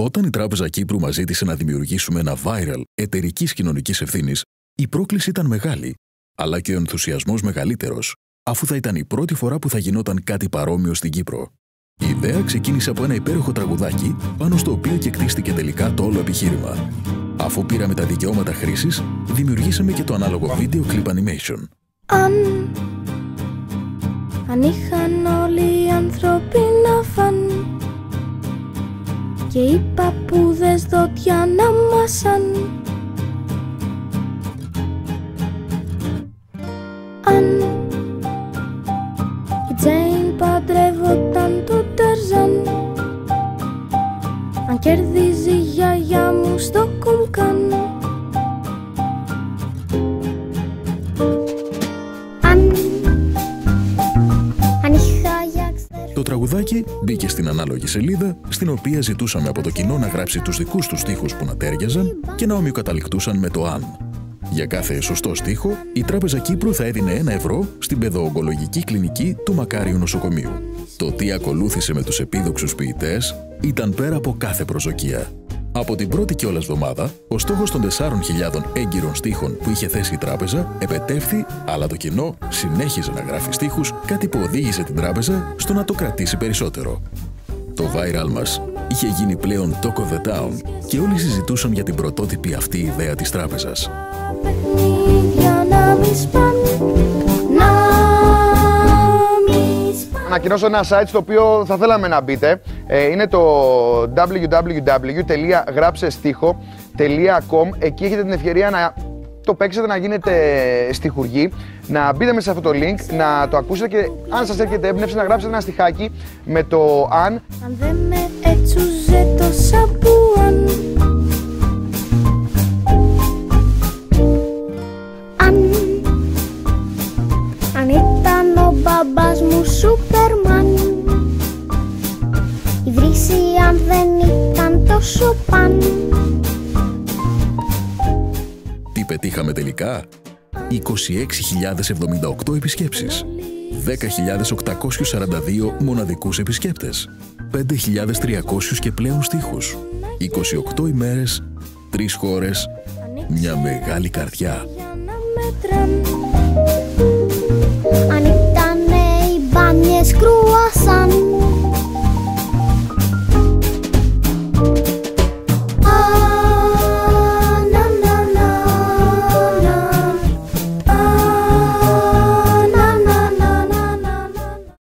Όταν η Τράπεζα Κύπρου μας ζήτησε να δημιουργήσουμε ένα viral εταιρικής κοινωνικής ευθύνης, η πρόκληση ήταν μεγάλη, αλλά και ο ενθουσιασμός μεγαλύτερος, αφού θα ήταν η πρώτη φορά που θα γινόταν κάτι παρόμοιο στην Κύπρο. Η ιδέα ξεκίνησε από ένα υπέροχο τραγουδάκι, πάνω στο οποίο και κτίστηκε τελικά το όλο επιχείρημα. Αφού πήραμε τα δικαιώματα χρήσης, δημιουργήσαμε και το ανάλογο βίντεο clip animation. Αν είχαν όλοι οι άνθρωποι να φαν και οι παππούδες δόντια να μασαν, αν η Τζέιν παντρεύονταν τον Ταρζάν, αν κερδίζει η γιαγιά μου στο κουμκάν, το τραγουδάκι μπήκε στην ανάλογη σελίδα, στην οποία ζητούσαμε από το κοινό να γράψει τους δικούς τους στίχους που να τέριαζαν και να ομοιοκαταληκτούσαν με το «αν». Για κάθε σωστό στίχο, η Τράπεζα Κύπρου θα έδινε 1 ευρώ στην παιδοογκολογική κλινική του Μακάριου Νοσοκομείου. Το τι ακολούθησε με τους επίδοξους ποιητές ήταν πέρα από κάθε προσδοκία. Από την πρώτη κιόλας εβδομάδα, ο στόχος των 4.000 έγκυρων στίχων που είχε θέσει η τράπεζα επετεύθη, αλλά το κοινό συνέχιζε να γράφει στίχους, κάτι που οδήγησε την τράπεζα στο να το κρατήσει περισσότερο. Το viral μας είχε γίνει πλέον talk of the town και όλοι συζητούσαν για την πρωτότυπη αυτή ιδέα της τράπεζας. Ανακοινώσω ένα site στο οποίο θα θέλαμε να μπείτε. Είναι το www.γράψεστίχο.com. Εκεί έχετε την ευκαιρία να το παίξετε, να γίνετε στιχουργοί, να μπείτε μέσα σε αυτό το link, να το ακούσετε και αν σας έρχεται έμπνευση να γράψετε ένα στιχάκι με το «αν». Αν δεν με έτσουζε το σαμπουάν, αν ήταν ο μπαμπάς μου Σούπερμαν, η βρύση αν δεν ήταν τόσο παν. Τι πετύχαμε τελικά? 26.078 επισκέψεις, 10.842 μοναδικούς επισκέπτες, 5.300 και πλέον στίχους, 28 ημέρες, 3 χώρες, μια μεγάλη καρδιά. Αν ήτανε οι μπάνιες κρουασάν,